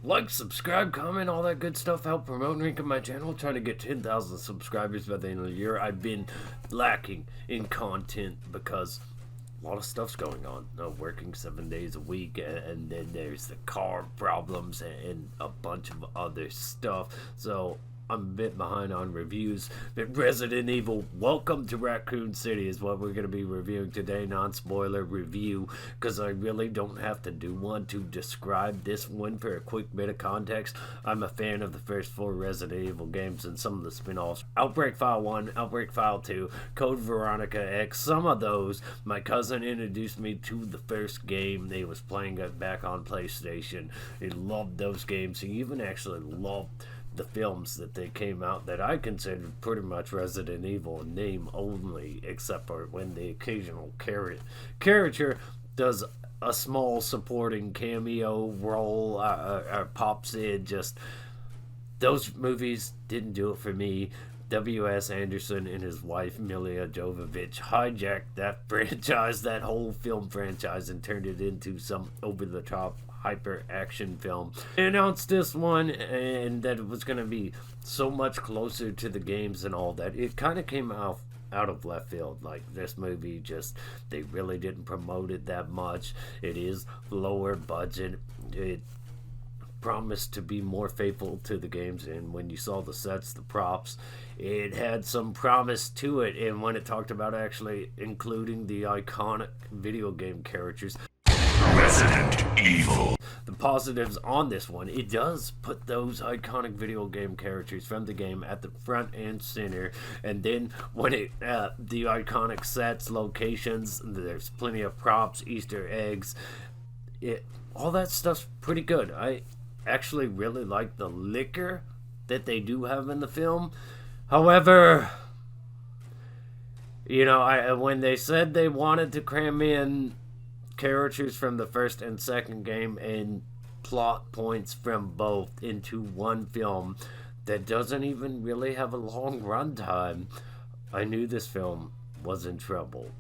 Like, subscribe, comment, all that good stuff. Help promote and rank my channel. Trying to get 10,000 subscribers by the end of the year. I've been lacking in content because a lot of stuff's going on. Working 7 days a week, and then there's the car problems and a bunch of other stuff. So I'm a bit behind on reviews. But Resident Evil, Welcome to Raccoon City is what we're going to be reviewing today. Non-spoiler review, because I really don't have to do one to describe this one. For a quick bit of context, I'm a fan of the first 4 Resident Evil games and some of the spin-offs. Outbreak File 1, Outbreak File 2, Code Veronica X, some of those. My cousin introduced me to the first game. They was playing it back on PlayStation. He loved those games. He even actually loved the films that they came out that I considered pretty much Resident Evil in name only, except for when the occasional character does a small supporting cameo role or pops in. Just those movies didn't do it for me. W.S. Anderson and his wife Milla Jovovich hijacked that franchise, that whole film franchise, and turned it into some over-the-top hyper action film. They announced this one and that it was going to be so much closer to the games and all that. It kind of came out of left field. Like, this movie, just, they really didn't promote it that much. It is lower budget. It promised to be more faithful to the games, and when you saw the sets, the props, it had some promise to it. And when it talked about actually including the iconic video game characters, Resident Evil, the positives on this one, it does put those iconic video game characters from the game at the front and center. And then when it the iconic sets, locations, there's plenty of props, Easter eggs, all that stuff's pretty good. I actually really like the liquor that they do have in the film. However, you know, when they said they wanted to cram in characters from the first and second game and plot points from both into one film that doesn't even really have a long runtime, I knew this film was in trouble.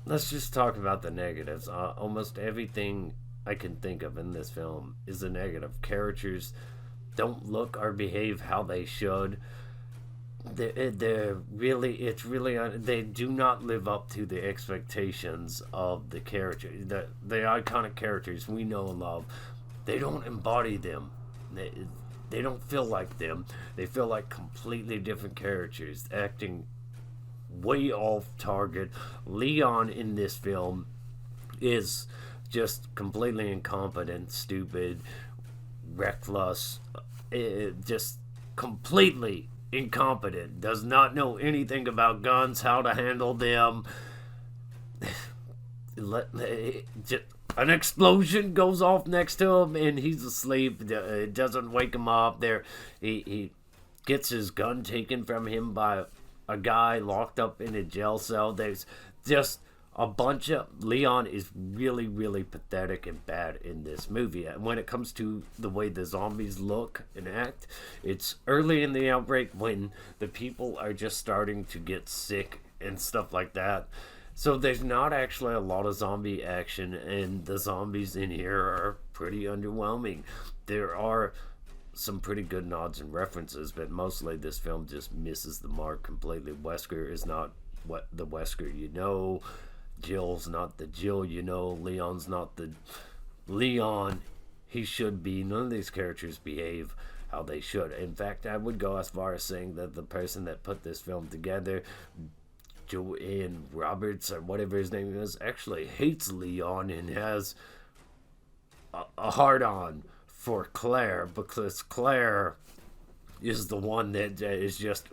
Let's just talk about the negatives. Almost everything I can think of in this film is a negative. Characters don't look or behave how they should. They do not live up to the expectations of the character. The iconic characters we know and love, they don't embody them. They don't feel like them. They feel like completely different characters, acting way off target. Leon in this film is just completely incompetent, stupid, reckless, just completely incompetent, does not know anything about guns, how to handle them. An explosion goes off next to him and he's asleep. It doesn't wake him up. He gets his gun taken from him by a guy locked up in a jail cell. There's just a bunch of... Leon is really, really pathetic and bad in this movie. And when it comes to the way the zombies look and act, it's early in the outbreak when the people are just starting to get sick and stuff like that. So there's not actually a lot of zombie action, and the zombies in here are pretty underwhelming. There are some pretty good nods and references, but mostly this film just misses the mark completely. Wesker is not what the Wesker you know. Jill's not the Jill you know. Leon's not the Leon he should be. None of these characters behave how they should. In fact, I would go as far as saying that the person that put this film together, Joanne Roberts or whatever his name is, actually hates Leon and has a hard-on for Claire, because Claire is the one that is just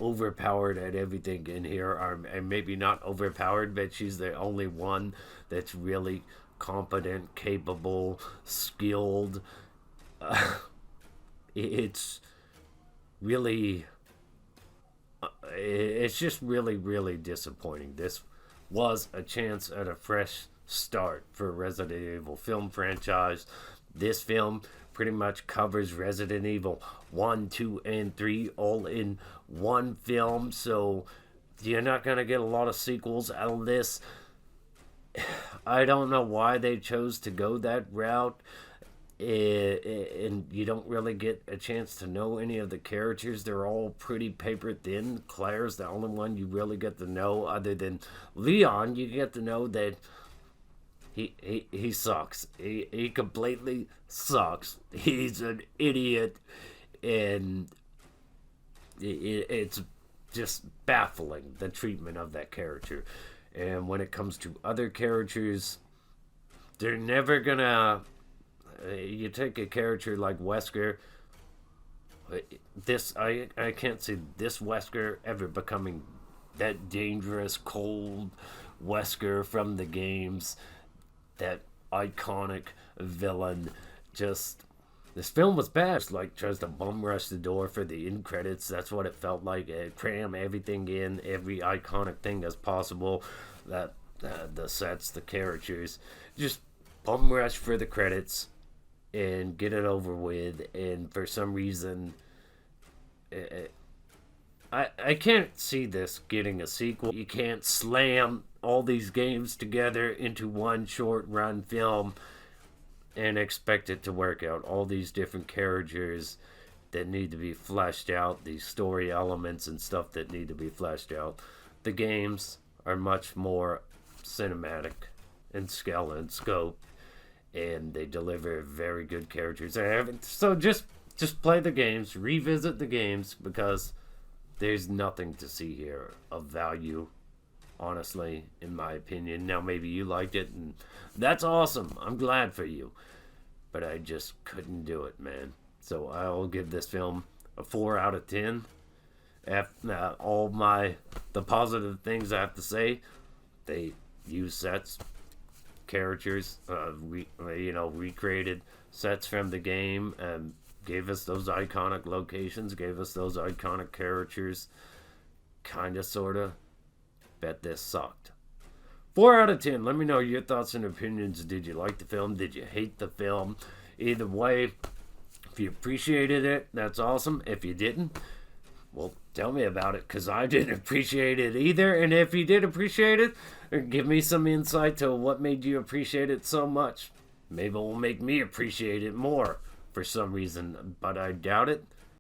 overpowered at everything in here, and maybe not overpowered, but she's the only one that's really competent, capable, skilled. It's just really, really disappointing. This was a chance at a fresh start for Resident Evil film franchise. This film pretty much covers Resident Evil 1, 2, and 3 all in one film, so you're not going to get a lot of sequels out of this. I don't know why they chose to go that route. And you don't really get a chance to know any of the characters. They're all pretty paper thin. Claire's the only one you really get to know, other than Leon. You get to know that he sucks. He completely sucks. He's an idiot, and it's just baffling, the treatment of that character. And when it comes to other characters, they're never gonna. You take a character like Wesker. I can't see this Wesker ever becoming that dangerous, cold Wesker from the games. That iconic villain. Just this film was bad. Like tries to bum rush the door for the end credits. That's what it felt like. It cram everything in, every iconic thing as possible. That the sets, the characters, just bum rush for the credits and get it over with. And for some reason, I can't see this getting a sequel. You can't slam all these games together into one short run film and expect it to work out. All these different characters that need to be fleshed out, these story elements and stuff that need to be fleshed out. The games are much more cinematic in scale and scope, and they deliver very good characters. So just play the games, revisit the games, because there's nothing to see here of value, honestly, in my opinion. Now, maybe you liked it, and that's awesome. I'm glad for you. But I just couldn't do it, man. So I'll give this film a 4 out of 10. After all the positive things I have to say, they use sets, characters, recreated sets from the game, and gave us those iconic locations, gave us those iconic characters. Kinda, sorta. Bet this sucked. 4 out of 10. Let me know your thoughts and opinions. Did you like the film? Did you hate the film? Either way, if you appreciated it, that's awesome. If you didn't, well, tell me about it, because I didn't appreciate it either. And if you did appreciate it, give me some insight to what made you appreciate it so much. Maybe it will make me appreciate it more for some reason, but I doubt it.